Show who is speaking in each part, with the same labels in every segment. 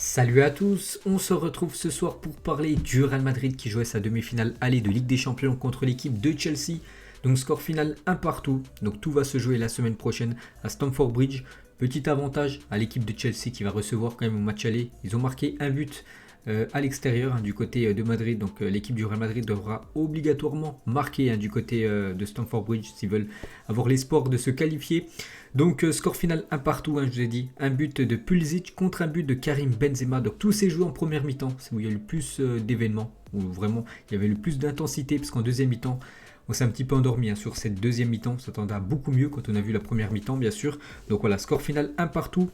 Speaker 1: Salut à tous, on se retrouve ce soir pour parler du Real Madrid qui jouait sa demi-finale aller de Ligue des Champions contre l'équipe de Chelsea. Donc score final 1 partout, donc tout va se jouer la semaine prochaine à Stamford Bridge. Petit avantage à l'équipe de Chelsea qui va recevoir quand même au match aller. Ils ont marqué un but à l'extérieur du côté de Madrid, donc l'équipe du Real Madrid devra obligatoirement marquer du côté de Stamford Bridge s'ils veulent avoir l'espoir de se qualifier. Donc score final 1 partout, je vous ai dit, un but de Pulisic contre un but de Karim Benzema. Donc tous ces joueurs en première mi-temps, c'est où il y a eu le plus d'événements, où vraiment il y avait le plus d'intensité, parce qu'en deuxième mi-temps, on s'est un petit peu endormi sur cette deuxième mi-temps, on s'attendait à beaucoup mieux quand on a vu la première mi-temps bien sûr. Donc voilà, score final 1 partout.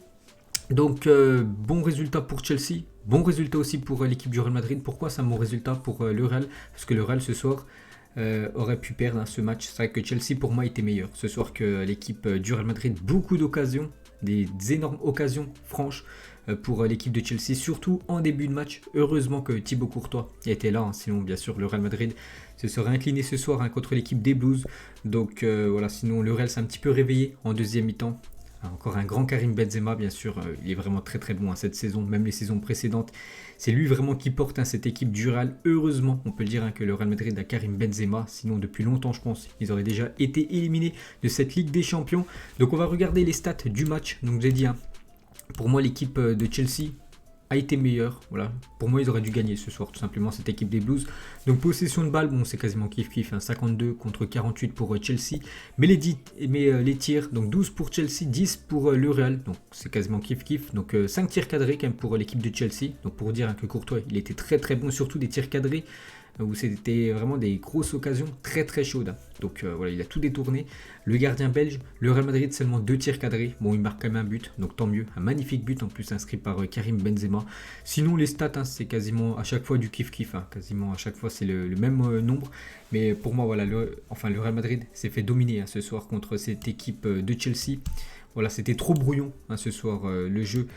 Speaker 1: Donc bon résultat pour Chelsea, bon résultat aussi pour l'équipe du Real Madrid. Pourquoi c'est un bon résultat pour le Real? Parce que le Real ce soir aurait pu perdre ce match. C'est vrai que Chelsea pour moi était meilleur ce soir que l'équipe du Real Madrid. Beaucoup d'occasions, des énormes occasions franches pour l'équipe de Chelsea, surtout en début de match. Heureusement que Thibaut Courtois était là, sinon bien sûr le Real Madrid se serait incliné ce soir contre l'équipe des Blues. Donc voilà, sinon le Real s'est un petit peu réveillé en deuxième mi-temps. Encore un grand Karim Benzema, bien sûr, il est vraiment très très bon cette saison, même les saisons précédentes. C'est lui vraiment qui porte cette équipe du Real. Heureusement, on peut le dire que le Real Madrid a Karim Benzema, sinon depuis longtemps je pense, ils auraient déjà été éliminés de cette Ligue des Champions. Donc on va regarder les stats du match. Donc j'ai dit, pour moi l'équipe de Chelsea a été meilleure. Voilà. Pour moi, ils auraient dû gagner ce soir, tout simplement, cette équipe des Blues. Donc, possession de balle, bon, c'est quasiment kiff-kiff, 52 contre 48 pour Chelsea. Mais les tirs, donc 12 pour Chelsea, 10 pour le Real. Donc, c'est quasiment kiff-kiff. Donc, 5 tirs cadrés quand même pour l'équipe de Chelsea. Donc, pour dire que Courtois, il était très très bon, surtout des tirs cadrés, où c'était vraiment des grosses occasions très très chaudes. Donc voilà, il a tout détourné. Le gardien belge, le Real Madrid seulement 2 tirs cadrés. Bon, il marque quand même un but, donc tant mieux. Un magnifique but en plus inscrit par Karim Benzema. Sinon les stats, c'est quasiment à chaque fois du kiff-kiff. Quasiment à chaque fois c'est le même nombre. Mais pour moi, voilà, le Real Madrid s'est fait dominer ce soir contre cette équipe de Chelsea. Voilà, c'était trop brouillon ce soir le jeu.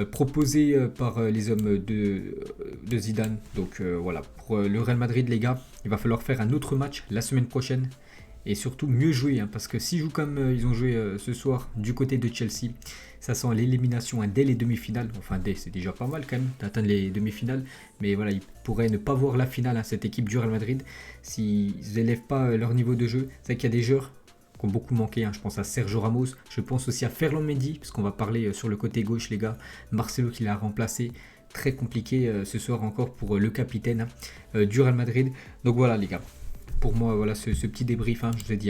Speaker 1: Proposé par les hommes de Zidane. Donc voilà, pour le Real Madrid les gars, il va falloir faire un autre match la semaine prochaine et surtout mieux jouer, parce que s'ils jouent comme ils ont joué ce soir du côté de Chelsea, ça sent l'élimination dès les demi-finales. Enfin c'est déjà pas mal quand même d'atteindre les demi-finales, mais voilà, ils pourraient ne pas voir la finale cette équipe du Real Madrid s'ils n'élèvent pas leur niveau de jeu. C'est vrai qu'il y a des joueurs qui ont beaucoup manqué, je pense à Sergio Ramos, je pense aussi à Ferland Mendy, parce qu'on va parler sur le côté gauche les gars, Marcelo qui l'a remplacé, très compliqué ce soir encore pour le capitaine du Real Madrid. Donc voilà les gars, pour moi voilà ce petit débrief, je vous ai dit,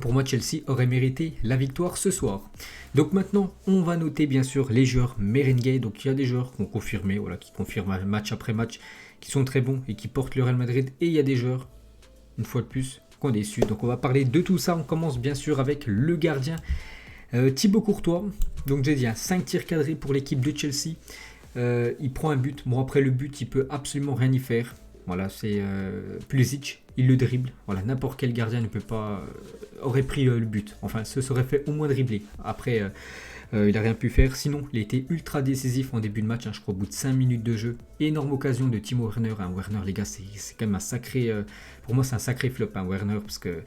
Speaker 1: pour moi Chelsea aurait mérité la victoire ce soir. Donc maintenant on va noter bien sûr les joueurs merengue. Donc il y a des joueurs qui ont confirmé, voilà, qui confirment match après match, qui sont très bons et qui portent le Real Madrid, et il y a des joueurs, une fois de plus, qu'on est déçus. Donc on va parler de tout ça. On commence bien sûr avec le gardien Thibaut Courtois. Donc j'ai dit 5 tirs cadrés pour l'équipe de Chelsea. Il prend un but. Bon, après le but, il peut absolument rien y faire. Voilà, c'est Pulisic, il le dribble. Voilà, n'importe quel gardien ne peut pas aurait pris le but. Enfin, ce serait fait au moins dribbler. Après, il n'a rien pu faire. Sinon, il a été ultra décisif en début de match. Je crois au bout de 5 minutes de jeu. Énorme occasion de Timo Werner. Werner, les gars, c'est quand même un sacré... pour moi, c'est un sacré flop, Werner, parce que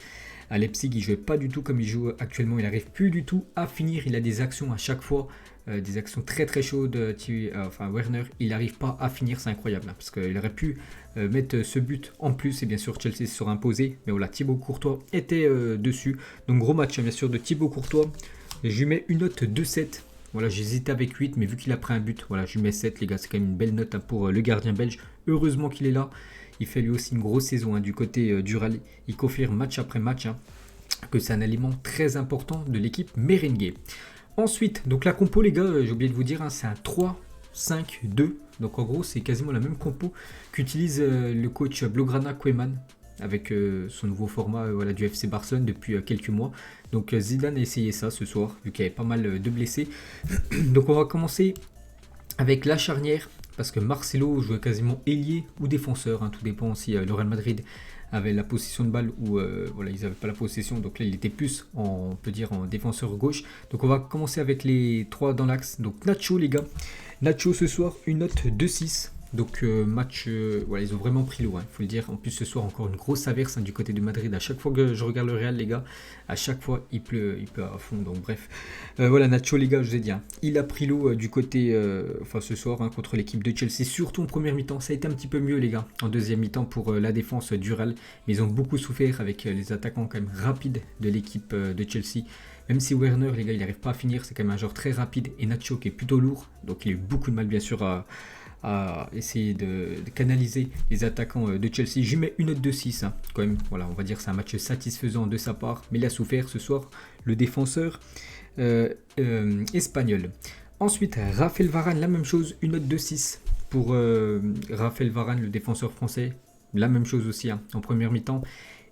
Speaker 1: à Leipzig, il jouait pas du tout comme il joue actuellement. Il n'arrive plus du tout à finir. Il a des actions à chaque fois. Des actions très très chaudes. Werner, il n'arrive pas à finir, c'est incroyable, parce qu'il aurait pu mettre ce but en plus, et bien sûr Chelsea se sera imposé, mais voilà, Thibaut Courtois était dessus. Donc gros match bien sûr de Thibaut Courtois. Je lui mets une note de 7. Voilà, j'hésitais avec 8, mais vu qu'il a pris un but, voilà, je lui mets 7 les gars, c'est quand même une belle note pour le gardien belge. Heureusement qu'il est là. Il fait lui aussi une grosse saison du côté du Real. Il confirme match après match que c'est un élément très important de l'équipe merengue. Ensuite, donc la compo les gars, j'ai oublié de vous dire, c'est un 3-5-2. Donc en gros, c'est quasiment la même compo qu'utilise le coach Blaugrana Koeman avec son nouveau format du FC Barcelone depuis quelques mois. Donc Zidane a essayé ça ce soir, vu qu'il y avait pas mal de blessés. Donc on va commencer avec la charnière, parce que Marcelo jouait quasiment ailier ou défenseur, tout dépend si le Real Madrid avait la possession de balle ou ils n'avaient pas la possession, donc là il était plus on peut dire en défenseur gauche. Donc on va commencer avec les trois dans l'axe. Donc Nacho les gars, Nacho ce soir une note de 6. Donc match, voilà, ils ont vraiment pris l'eau, il faut le dire. En plus ce soir encore une grosse averse du côté de Madrid. À chaque fois que je regarde le Real, les gars, à chaque fois il pleut à fond. Donc bref, voilà, Nacho, les gars, je vous ai dit, il a pris l'eau du côté, enfin ce soir contre l'équipe de Chelsea. Surtout en première mi-temps, ça a été un petit peu mieux, les gars. En deuxième mi-temps pour la défense du Real, mais ils ont beaucoup souffert avec les attaquants quand même rapides de l'équipe de Chelsea. Même si Werner, les gars, il n'arrive pas à finir, c'est quand même un joueur très rapide. Et Nacho qui est plutôt lourd, donc il a eu beaucoup de mal bien sûr à essayer de canaliser les attaquants de Chelsea. Je lui mets une note de 6 quand même. Voilà, on va dire que c'est un match satisfaisant de sa part, mais il a souffert ce soir, le défenseur espagnol. Ensuite, Raphaël Varane, la même chose, une note de 6 pour Raphaël Varane, le défenseur français. La même chose aussi, en première mi-temps.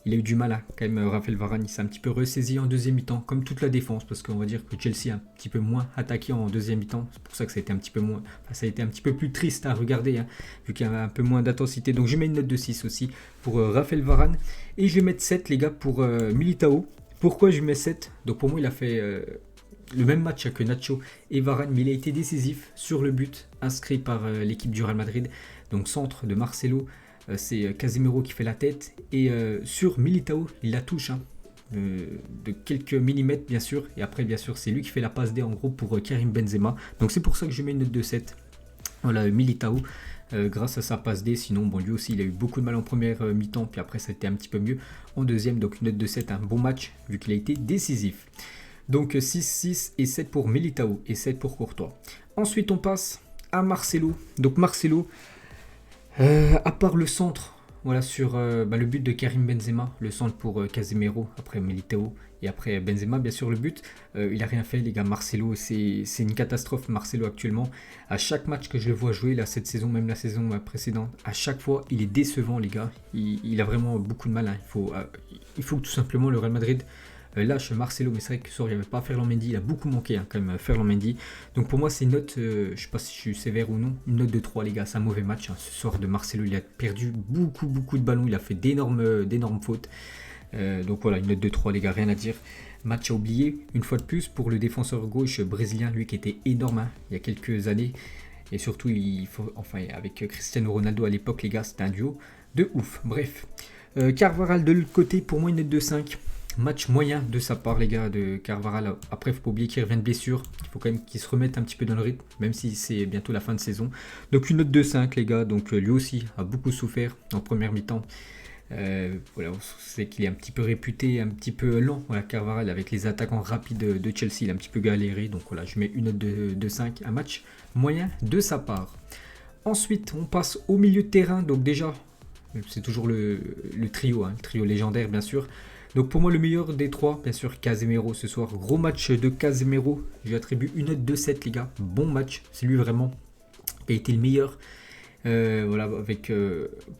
Speaker 1: Il a eu du mal, quand même, Raphaël Varane, il s'est un petit peu ressaisi en deuxième mi-temps, comme toute la défense, parce qu'on va dire que Chelsea a un petit peu moins attaqué en deuxième mi-temps. C'est pour ça que ça a été un petit peu moins, enfin, ça a été un petit peu plus triste à regarder, vu qu'il y avait un peu moins d'intensité. Donc je mets une note de 6 aussi pour Raphaël Varane. Et je vais mettre 7, les gars, pour Militao. Pourquoi je mets 7? Donc pour moi, il a fait le même match que Nacho et Varane, mais il a été décisif sur le but inscrit par l'équipe du Real Madrid. Donc centre de Marcelo. C'est Casemiro qui fait la tête. Et sur Militao, il la touche de quelques millimètres, bien sûr. Et après, bien sûr, c'est lui qui fait la passe D en gros pour Karim Benzema. Donc c'est pour ça que je mets une note de 7. Voilà, Militao, grâce à sa passe D. Sinon, bon, lui aussi, il a eu beaucoup de mal en première mi-temps. Puis après, ça a été un petit peu mieux en deuxième. Donc une note de 7, un bon match, vu qu'il a été décisif. Donc 6, 6 et 7 pour Militao et 7 pour Courtois. Ensuite, on passe à Marcelo. Donc Marcelo... à part le centre, voilà, sur le but de Karim Benzema, le centre pour Casemiro, après Militao et après Benzema, bien sûr, le but, il n'a rien fait, les gars. Marcelo, c'est une catastrophe, Marcelo, actuellement. À chaque match que je le vois jouer, là, cette saison, même la saison précédente, à chaque fois, il est décevant, les gars. Il a vraiment beaucoup de mal. Il faut que tout simplement le Real Madrid lâche Marcelo, mais c'est vrai que ce soir il n'y avait pas Ferland Mendy, il a beaucoup manqué quand même Ferland Mendy. Donc pour moi c'est une note, je ne sais pas si je suis sévère ou non, une note de 3 les gars, c'est un mauvais match. Ce soir de Marcelo, il a perdu beaucoup de ballons, il a fait d'énormes fautes. Donc voilà, une note de 3 les gars, rien à dire. Match à oublier, une fois de plus, pour le défenseur gauche brésilien, lui qui était énorme il y a quelques années. Et surtout, avec Cristiano Ronaldo à l'époque, les gars, c'était un duo de ouf. Bref, Carvajal de l'autre côté, pour moi une note de 5. Match moyen de sa part, les gars, de Carvajal. Après, il ne faut pas oublier qu'il revient de blessure. Il faut quand même qu'il se remette un petit peu dans le rythme, même si c'est bientôt la fin de saison. Donc une note de 5, les gars. Donc lui aussi a beaucoup souffert en première mi-temps. Voilà, on sait qu'il est un petit peu réputé, un petit peu lent. Voilà, Carvajal, avec les attaquants rapides de Chelsea, il a un petit peu galéré. Donc voilà, je mets une note de 5. Un match moyen de sa part. Ensuite, on passe au milieu de terrain. Donc déjà, c'est toujours le trio, le trio légendaire, bien sûr. Donc pour moi le meilleur des trois, bien sûr Casemiro ce soir. Gros match de Casemiro. Je lui attribue une note de 7 les gars. Bon match. C'est lui vraiment qui a été le meilleur. Voilà, avec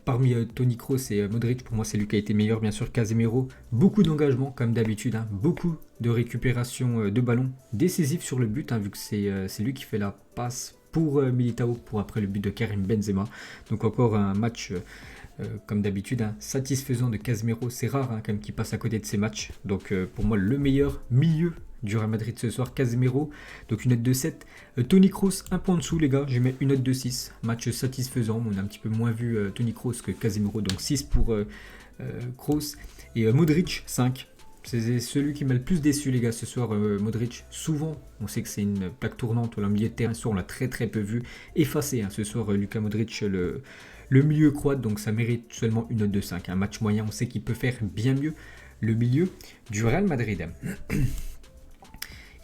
Speaker 1: parmi Toni Kroos et Modric, pour moi c'est lui qui a été meilleur, bien sûr. Casemiro, beaucoup d'engagement comme d'habitude, beaucoup de récupération de ballon, décisif sur le but, vu que c'est lui qui fait la passe pour Militao, pour après le but de Karim Benzema. Donc encore un match comme d'habitude, satisfaisant de Casemiro. C'est rare quand même qu'il passe à côté de ces matchs. Donc pour moi le meilleur milieu du Real Madrid ce soir, Casemiro. Donc une note de 7. Toni Kroos un point en dessous les gars, je mets une note de 6. Match satisfaisant, on a un petit peu moins vu Toni Kroos que Casemiro. Donc 6 pour Kroos. Et Modric 5. C'est celui qui m'a le plus déçu les gars ce soir, Modric. Souvent, on sait que c'est une plaque tournante au milieu de terrain. Ce soir, on l'a très peu vu. Effacé ce soir, Luka Modric, le milieu croate. Donc ça mérite seulement une note de 5. Un match moyen, on sait qu'il peut faire bien mieux le milieu du Real Madrid.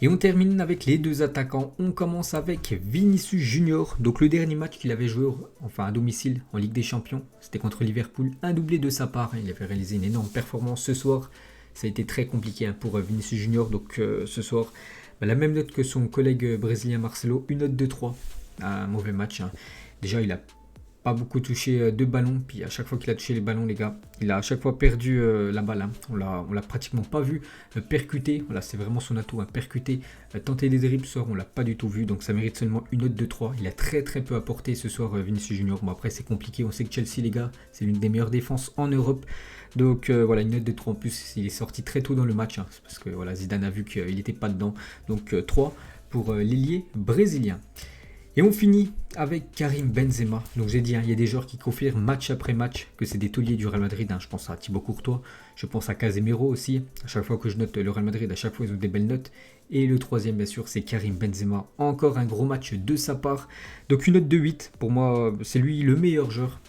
Speaker 1: Et on termine avec les deux attaquants. On commence avec Vinicius Junior. Donc le dernier match qu'il avait joué à domicile en Ligue des Champions, c'était contre Liverpool. Un doublé de sa part. Il avait réalisé une énorme performance ce soir. Ça a été très compliqué pour Vinicius Junior. Donc ce soir, la même note que son collègue brésilien Marcelo. Une note de 3. Un mauvais match. Déjà, il a pas beaucoup touché de ballons, puis à chaque fois qu'il a touché les ballons les gars, il a à chaque fois perdu la balle, on l'a pratiquement pas vu percuter, voilà c'est vraiment son atout, percuter, tenter des dribbles ce soir on l'a pas du tout vu, donc ça mérite seulement une note de 3, il a très peu apporté ce soir Vinicius Junior, bon après c'est compliqué, on sait que Chelsea les gars, c'est l'une des meilleures défenses en Europe, donc voilà une note de 3 en plus, il est sorti très tôt dans le match, parce que voilà Zidane a vu qu'il n'était pas dedans, donc 3 pour l'ailier brésilien. Et on finit avec Karim Benzema. Donc j'ai dit, il y a des joueurs qui confirment match après match que c'est des tauliers du Real Madrid. Je pense à Thibaut Courtois, je pense à Casemiro aussi. À chaque fois que je note le Real Madrid, à chaque fois ils ont des belles notes. Et le troisième, bien sûr, c'est Karim Benzema. Encore un gros match de sa part. Donc une note de 8. Pour moi, c'est lui le meilleur joueur.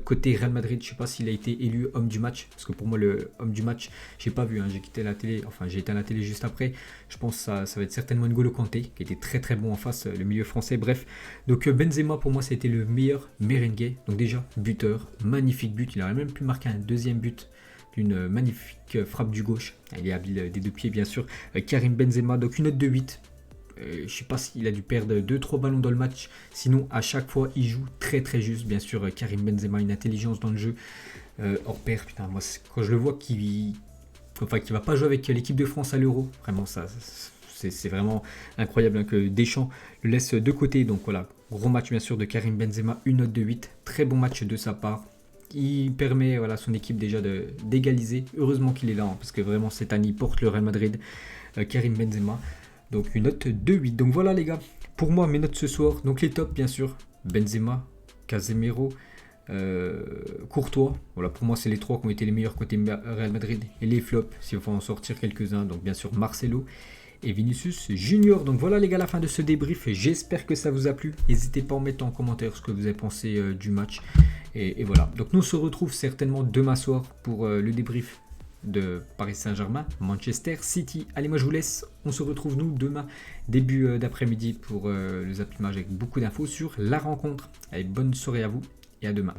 Speaker 1: Côté Real Madrid, je ne sais pas s'il a été élu homme du match, parce que pour moi le homme du match, j'ai pas vu, j'ai quitté la télé, enfin j'ai été à la télé juste après. Je pense que ça va être certainement N'Golo Kanté, qui était très très bon en face, le milieu français, bref. Donc Benzema pour moi c'était le meilleur merengue, donc déjà buteur, magnifique but, il aurait même pu marquer un deuxième but d'une magnifique frappe du gauche, il est habile des deux pieds bien sûr. Karim Benzema, donc une note de 8. Je ne sais pas s'il a dû perdre 2-3 ballons dans le match. Sinon, à chaque fois, il joue très très juste. Bien sûr, Karim Benzema, une intelligence dans le jeu. Hors pair, putain, moi, quand je le vois qu'il va pas jouer avec l'équipe de France à l'Euro, vraiment, c'est vraiment incroyable que Deschamps le laisse de côté. Donc voilà, gros match bien sûr de Karim Benzema, une note de 8. Très bon match de sa part. Il permet à son équipe déjà d'égaliser. Heureusement qu'il est là, parce que vraiment cette année, il porte le Real Madrid. Karim Benzema. Donc une note de 8. Donc voilà les gars, pour moi mes notes ce soir. Donc les tops bien sûr, Benzema, Casemiro, Courtois. Voilà, pour moi c'est les trois qui ont été les meilleurs côté Real Madrid. Et les flops, s'il faut en sortir quelques-uns. Donc bien sûr Marcelo et Vinicius Junior. Donc voilà les gars, la fin de ce débrief. J'espère que ça vous a plu. N'hésitez pas à mettre en commentaire ce que vous avez pensé du match. Et voilà, donc nous on se retrouve certainement demain soir pour le débrief de Paris Saint-Germain, Manchester City. Allez, moi je vous laisse. On se retrouve nous demain, début d'après-midi pour le Zap Image avec beaucoup d'infos sur la rencontre. Allez, bonne soirée à vous et à demain.